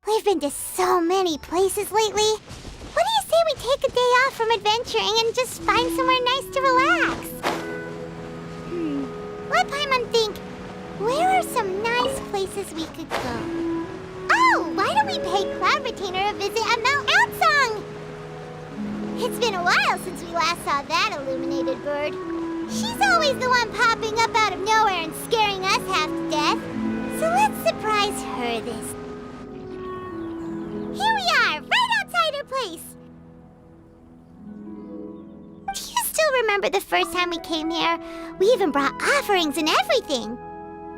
We've been to so many places lately. What do you say we take a day off from adventuring and just find somewhere nice to relax? Let Paimon think. Where are some nice places we could go? Oh, why don't we pay Cloud Retainer a visit at Mount Aocang? It's been a while since we last saw that illuminated bird. She's always the one popping up out of nowhere and scaring us half to death. So let's surprise her this. Here we are, right outside her place. Do you still remember the first time we came here? We even brought offerings and everything.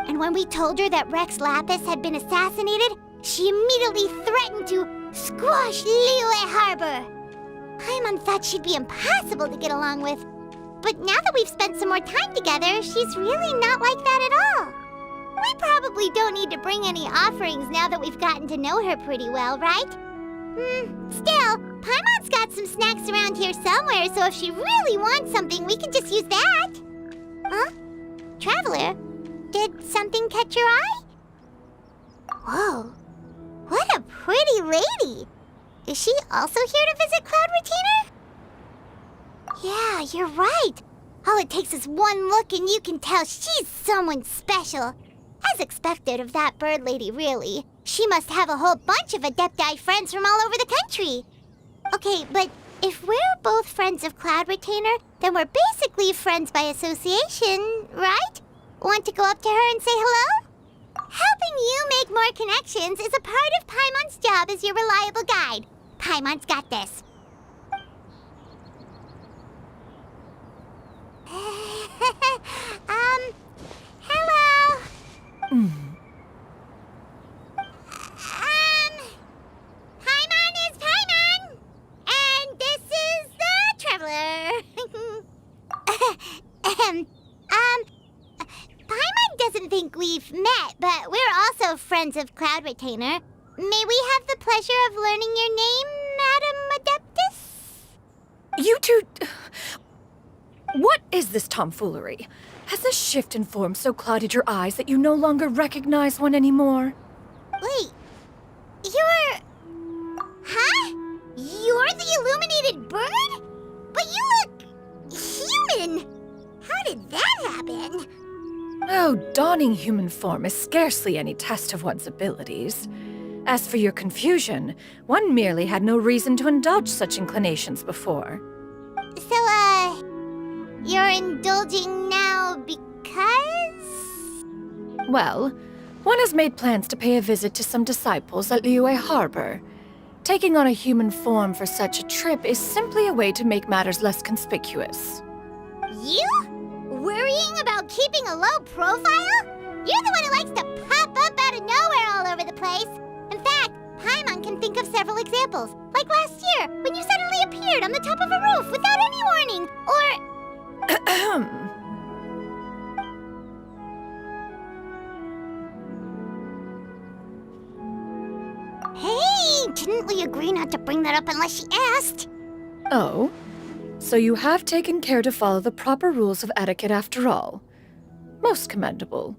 And when we told her that Rex Lapis had been assassinated, she immediately threatened to squash Liyue Harbor. Paimon thought she'd be impossible to get along with. But now that we've spent some more time together, she's really not like that at all. We probably don't need to bring any offerings now that we've gotten to know her pretty well, right? Still, Paimon's got some snacks around here somewhere, so if she really wants something, we can just use that. Huh? Traveler, did something catch your eye? Whoa, what a pretty lady. Is she also here to visit Cloud Retainer? Yeah, you're right. All it takes is one look and you can tell she's someone special. As expected of that bird lady, really. She must have a whole bunch of adepti friends from all over the country. Okay, but if we're both friends of Cloud Retainer, then we're basically friends by association, right? Want to go up to her and say hello? Helping you make more connections is a part of Paimon's job as your reliable guide. Paimon's got this. Hello. Paimon is Paimon, and this is the Traveler. Paimon doesn't think we've met, but we're also friends of Cloud Retainer. May we have the pleasure of learning your name, Madam Adeptus? You two... What is this tomfoolery? Has this shift in form so clouded your eyes that you no longer recognize one anymore? Wait, you're... Huh? You're the illuminated bird? But you look... human! How did that happen? Oh, donning human form is scarcely any test of one's abilities. As for your confusion, one merely had no reason to indulge such inclinations before. So, you're indulging now because? Well, one has made plans to pay a visit to some disciples at Liyue Harbor. Taking on a human form for such a trip is simply a way to make matters less conspicuous. You? Worrying about keeping a low profile? You're the one who likes to pop up out of nowhere all over the place. In fact, Paimon can think of several examples. Like last year, when you suddenly appeared on the top of a roof without any warning. Or... Hey, didn't we agree not to bring that up unless she asked? Oh? So you have taken care to follow the proper rules of etiquette after all. Most commendable.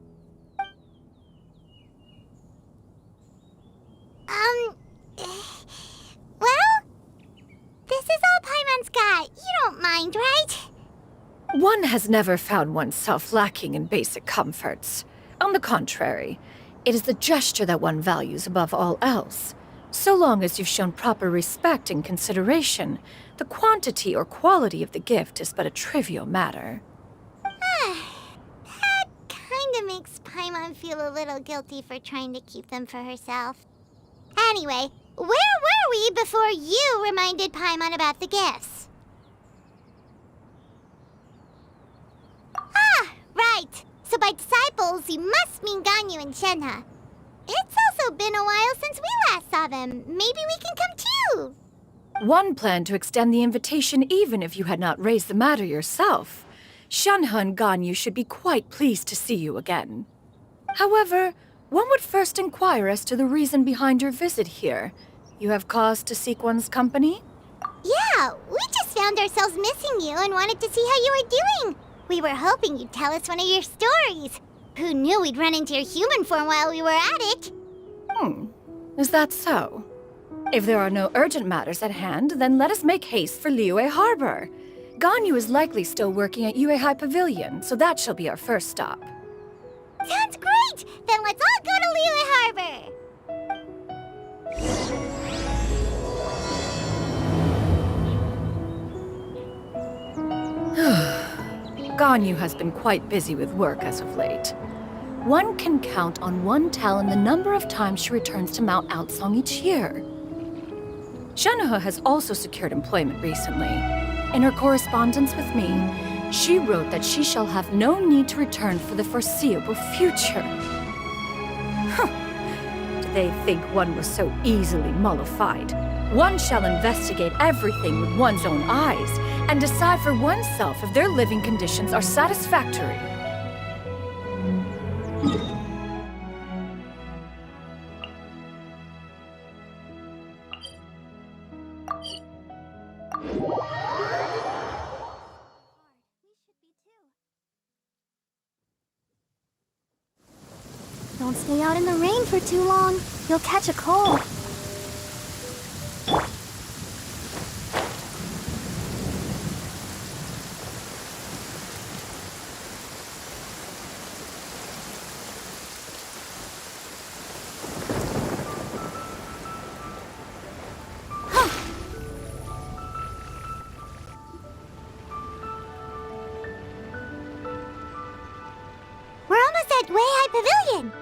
Well, this is all Paimon's got. You don't mind, right? One has never found oneself lacking in basic comforts. On the contrary, it is the gesture that one values above all else. So long as you've shown proper respect and consideration, the quantity or quality of the gift is but a trivial matter. That kinda makes Paimon feel a little guilty for trying to keep them for herself. Anyway, where were we before you reminded Paimon about the gifts? Ah, right. So by disciples, you must mean Ganyu and Shenhe. It's also been a while since we last saw them. Maybe we can come too. One planned to extend the invitation even if you had not raised the matter yourself. Shenhe and Ganyu should be quite pleased to see you again. However, one would first inquire as to the reason behind your visit here. You have cause to seek one's company? Yeah, we just found ourselves missing you and wanted to see how you were doing. We were hoping you'd tell us one of your stories. Who knew we'd run into your human form while we were at it? Is that so? If there are no urgent matters at hand, then let us make haste for Liyue Harbor. Ganyu is likely still working at Yuehai Pavilion, so that shall be our first stop. Sounds great! Then let's all go to Liyue Harbor! Ganyu has been quite busy with work as of late. One can count on one talon the number of times she returns to Mount Aocang each year. Xianyun has also secured employment recently. In her correspondence with me, she wrote that she shall have no need to return for the foreseeable future. Do they think one was so easily mollified? One shall investigate everything with one's own eyes and decide for oneself if their living conditions are satisfactory. Don't stay out in the rain for too long. You'll catch a cold. We're almost at Yuehai Pavilion!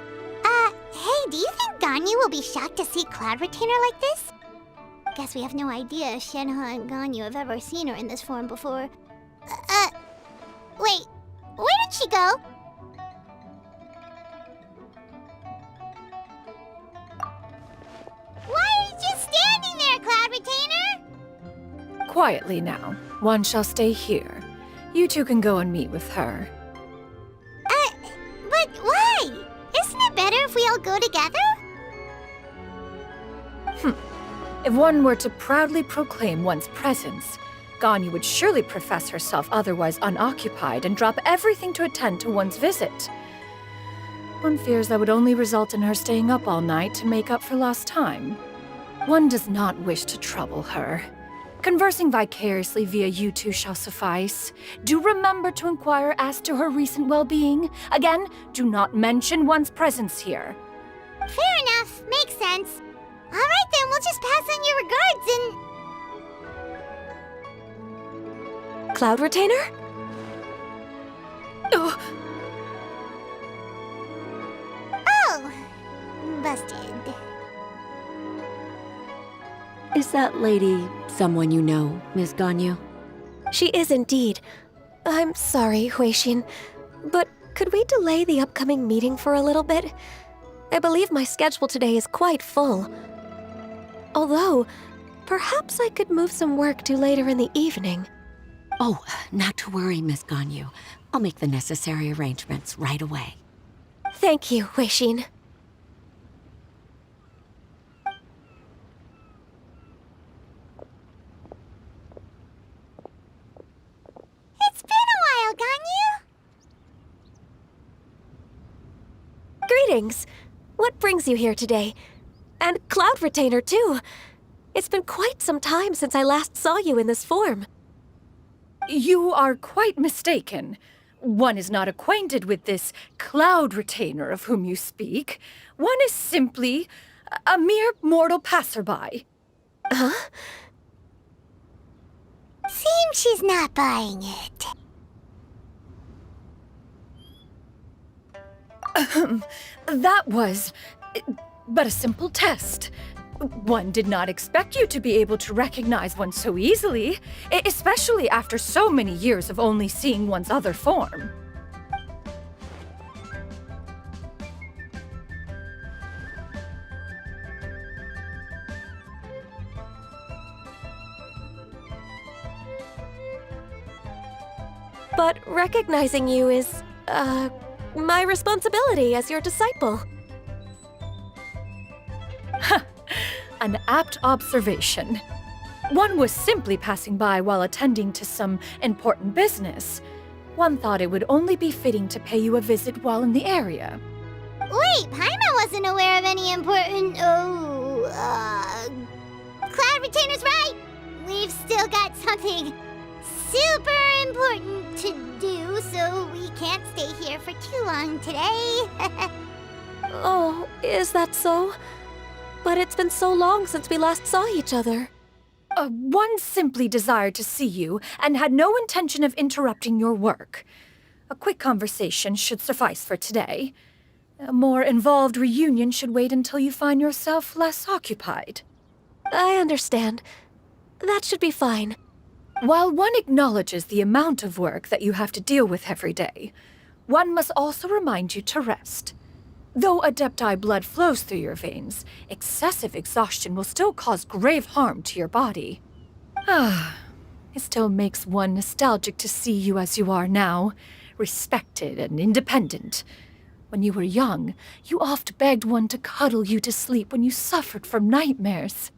Hey, do you think Ganyu will be shocked to see Cloud Retainer like this? Guess we have no idea if Shenhe and Ganyu have ever seen her in this form before. Wait, where did she go? Why are you just standing there, Cloud Retainer? Quietly now. One shall stay here. You two can go and meet with her. But why? Isn't it better if we all go together? If one were to proudly proclaim one's presence, Ganyu would surely profess herself otherwise unoccupied and drop everything to attend to one's visit. One fears that would only result in her staying up all night to make up for lost time. One does not wish to trouble her. Conversing vicariously via you two shall suffice. Do remember to inquire as to her recent well-being. Again, do not mention one's presence here. Fair enough, makes sense. Alright then, we'll just pass on your regards and... Cloud Retainer? Oh, Oh, busted. Is that lady someone you know, Miss Ganyu? She is indeed. I'm sorry, Huixin, but could we delay the upcoming meeting for a little bit? I believe my schedule today is quite full. Although, perhaps I could move some work to later in the evening. Oh, not to worry, Miss Ganyu. I'll make the necessary arrangements right away. Thank you, Huixin. It's been a while, Ganyu. Greetings. What brings you here today? And Cloud Retainer, too. It's been quite some time since I last saw you in this form. you are quite mistaken. One is not acquainted with this Cloud Retainer of whom you speak. One is simply a mere mortal passerby. Huh? Seems she's not buying it. That was but a simple test. One did not expect you to be able to recognize one so easily, especially after so many years of only seeing one's other form. But recognizing you is, my responsibility as your disciple. An apt observation. One was simply passing by while attending to some important business. One thought it would only be fitting to pay you a visit while in the area. Wait, Paimon wasn't aware of any important... Cloud Retainer's right! We've still got something super important to do, so we can't stay here for too long today. Oh, is that so? But it's been so long since we last saw each other. One simply desired to see you and had no intention of interrupting your work. A quick conversation should suffice for today. A more involved reunion should wait until you find yourself less occupied. I understand. That should be fine. While one acknowledges the amount of work that you have to deal with every day, one must also remind you to rest. Though adepti blood flows through your veins, excessive exhaustion will still cause grave harm to your body. It still makes one nostalgic to see you as you are now, respected and independent. When you were young, you oft begged one to cuddle you to sleep when you suffered from nightmares.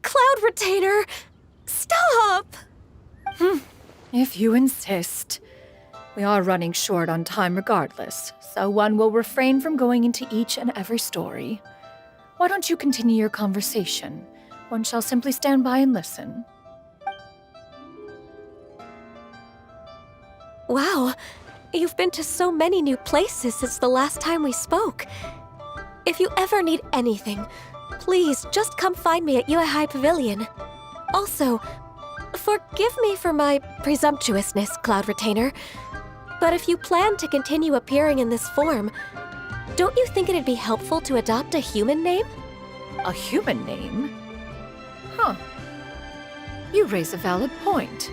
Cloud Retainer! Stop! If you insist. We are running short on time regardless, so one will refrain from going into each and every story. Why don't you continue your conversation? One shall simply stand by and listen. Wow, you've been to so many new places since the last time we spoke. If you ever need anything, please just come find me at Liyue Pavilion. Also, forgive me for my presumptuousness, Cloud Retainer, but if you plan to continue appearing in this form, don't you think it'd be helpful to adopt a human name? A human name? You raise a valid point.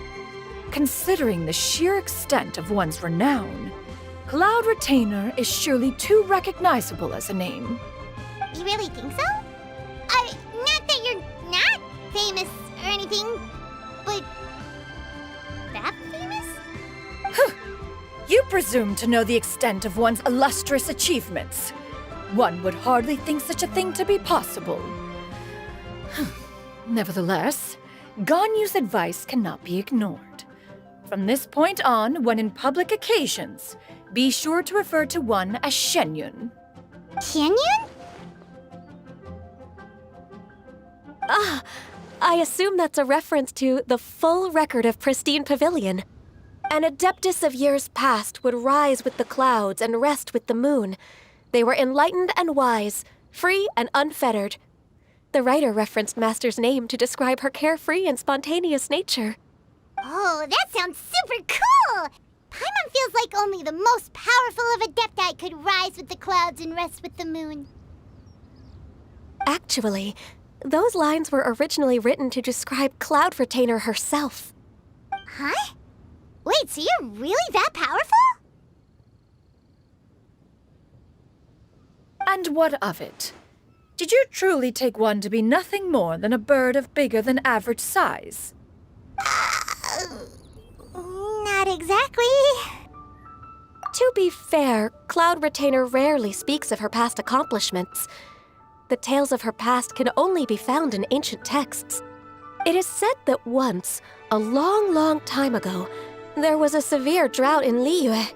Considering the sheer extent of one's renown, Cloud Retainer is surely too recognizable as a name. You really think so? Not that you're not famous or anything, but that famous? You presume to know the extent of one's illustrious achievements. One would hardly think such a thing to be possible. Nevertheless, Ganyu's advice cannot be ignored. From this point on, when in public occasions, be sure to refer to one as Xianyun. Qingyun? I assume that's a reference to the full Record of Pristine Pavilion. An adeptus of years past would rise with the clouds and rest with the moon. They were enlightened and wise, free and unfettered. The writer referenced Master's name to describe her carefree and spontaneous nature. Oh, that sounds super cool! Paimon feels like only the most powerful of adepti could rise with the clouds and rest with the moon. Actually, those lines were originally written to describe Cloud Retainer herself. Huh? Wait, so you're really that powerful? And what of it? Did you truly take one to be nothing more than a bird of bigger than average size? Not exactly. To be fair, Cloud Retainer rarely speaks of her past accomplishments. The tales of her past can only be found in ancient texts. It is said that once, a long, long time ago, there was a severe drought in Liyue.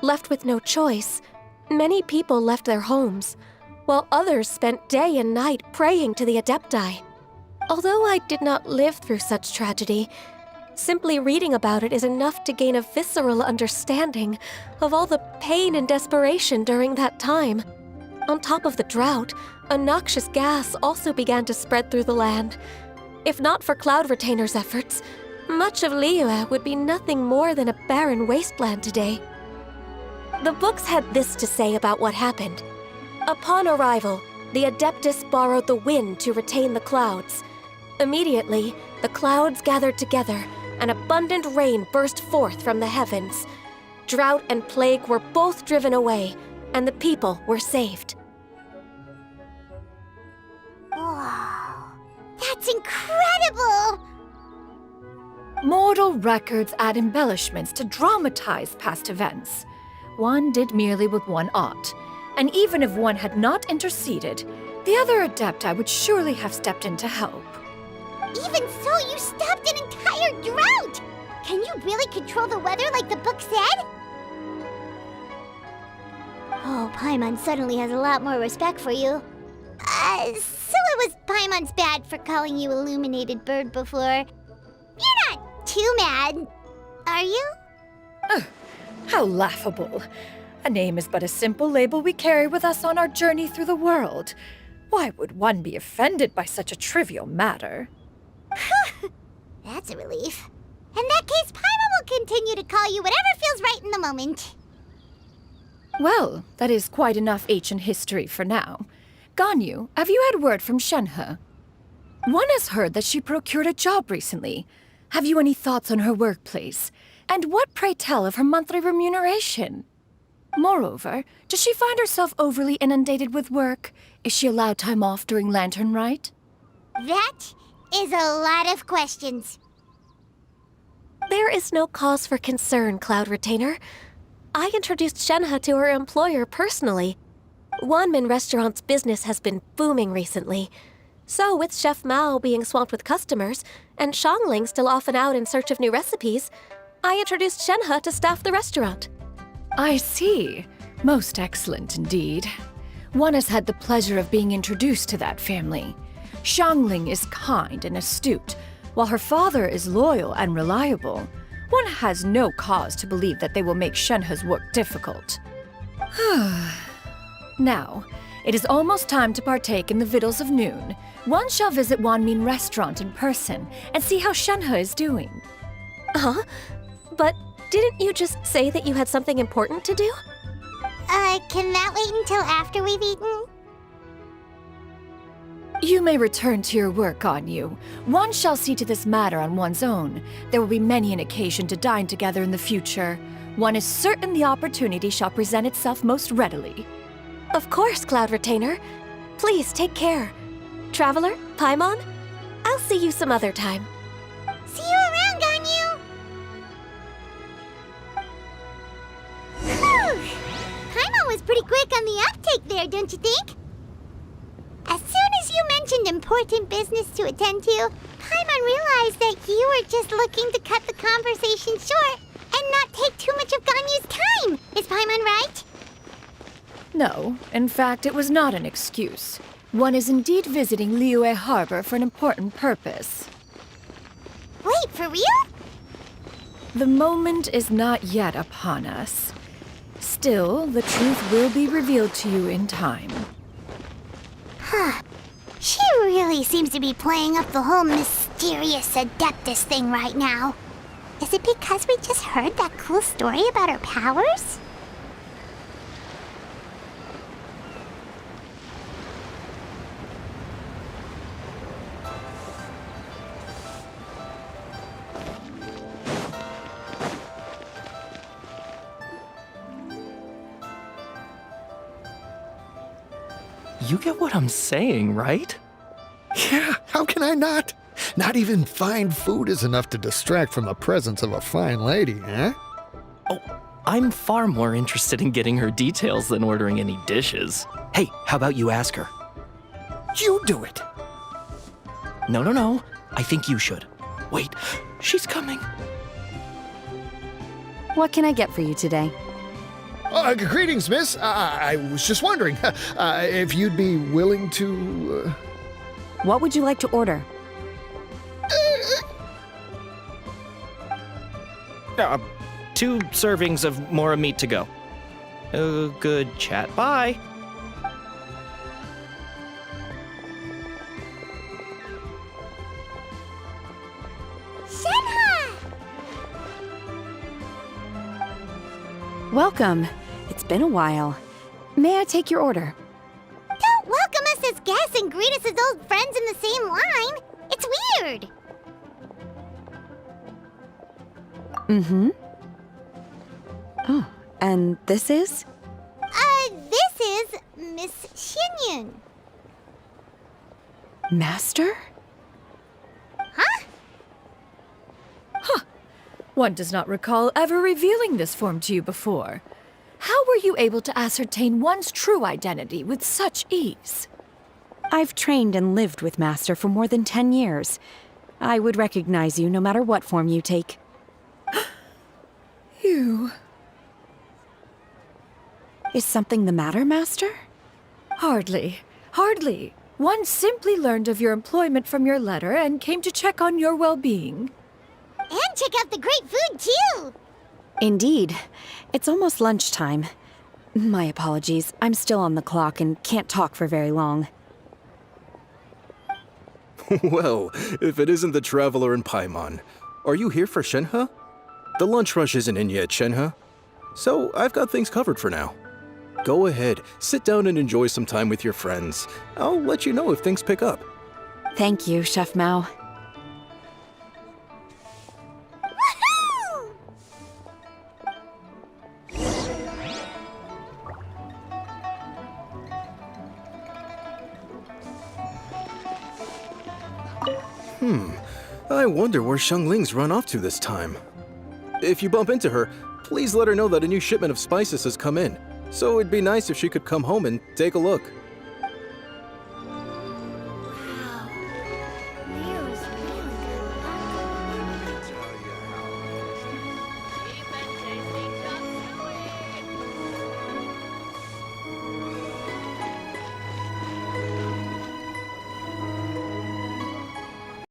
Left with no choice, many people left their homes, while others spent day and night praying to the adepti. Although I did not live through such tragedy, simply reading about it is enough to gain a visceral understanding of all the pain and desperation during that time. On top of the drought, a noxious gas also began to spread through the land. If not for Cloud Retainer's efforts, much of Liyue would be nothing more than a barren wasteland today. The books had this to say about what happened. Upon arrival, the adeptus borrowed the wind to retain the clouds. Immediately, the clouds gathered together, and abundant rain burst forth from the heavens. Drought and plague were both driven away, and the people were saved. Wow, that's incredible! Mortal records add embellishments to dramatize past events. One did merely what one ought, and even if one had not interceded, the other adepti would surely have stepped in to help. Even so, you stopped an entire drought! Can you really control the weather like the book said? Oh, Paimon suddenly has a lot more respect for you. So it was Paimon's bad for calling you Illuminated Bird before. You're not too mad, are you? How laughable. A name is but a simple label we carry with us on our journey through the world. Why would one be offended by such a trivial matter? That's a relief. In that case, Paimon will continue to call you whatever feels right in the moment. Well, that is quite enough ancient history for now. Ganyu, have you had word from Shenhe? One has heard that she procured a job recently. Have you any thoughts on her workplace? And what, pray tell, of her monthly remuneration? Moreover, does she find herself overly inundated with work? Is she allowed time off during Lantern Rite? That is a lot of questions. There is no cause for concern, Cloud Retainer. I introduced Shenhe to her employer personally. Wanmin Restaurant's business has been booming recently. So, with Chef Mao being swamped with customers, and Xiangling still off and out in search of new recipes, I introduced Shenhe to staff the restaurant. I see. Most excellent indeed. One has had the pleasure of being introduced to that family. Xiangling is kind and astute, while her father is loyal and reliable. One has no cause to believe that they will make Shenhe's work difficult. Now, it is almost time to partake in the victuals of noon. One shall visit Wanmin Restaurant in person and see how Shenhe is doing. Huh? But didn't you just say that you had something important to do? Can that wait until after we've eaten? You may return to your work, Ganyu. One shall see to this matter on one's own. There will be many an occasion to dine together in the future. One is certain the opportunity shall present itself most readily. Of course, Cloud Retainer. Please take care. Traveler, Paimon, I'll see you some other time. See you around, Ganyu! Whew! Paimon was pretty quick on the uptake there, don't you think? As soon as you mentioned important business to attend to, Paimon realized that you were just looking to cut the conversation short and not take too much of Ganyu's time. Is Paimon right? No, in fact, it was not an excuse. One is indeed visiting Liyue Harbor for an important purpose. Wait, for real? The moment is not yet upon us. Still, the truth will be revealed to you in time. Huh. She really seems to be playing up the whole mysterious adeptus thing right now. Is it because we just heard that cool story about her powers? You get what I'm saying, right? Yeah, how can I not? Not even fine food is enough to distract from the presence of a fine lady, eh? Oh, I'm far more interested in getting her details than ordering any dishes. Hey, how about you ask her? You do it! No. I think you should. Wait, she's coming. What can I get for you today? Greetings, miss. I was just wondering if you'd be willing to... What would you like to order? 2 servings of mora meat to go. Oh, good chat. Bye. Shenhe! Welcome. It's been a while. May I take your order? Don't welcome us as guests and greet us as old friends in the same line. It's weird. Mm-hmm. Oh, and this is? This is Miss Xianyun. Master? Huh? One does not recall ever revealing this form to you before. How were you able to ascertain one's true identity with such ease? I've trained and lived with Master for more than 10 years. I would recognize you no matter what form you take. you. Is something the matter, Master? Hardly. Hardly. One simply learned of your employment from your letter and came to check on your well-being. And check out the great food, too! Indeed. It's almost lunchtime. My apologies. I'm still on the clock and can't talk for very long. Well, if it isn't the traveler in Paimon, are you here for Shenhe? The lunch rush isn't in yet, Shenhe. So I've got things covered for now. Go ahead, sit down and enjoy some time with your friends. I'll let you know if things pick up. Thank you, Chef Mao. Woohoo! I wonder where Xiangling's run off to this time. If you bump into her, please let her know that a new shipment of spices has come in. So it'd be nice if she could come home and take a look.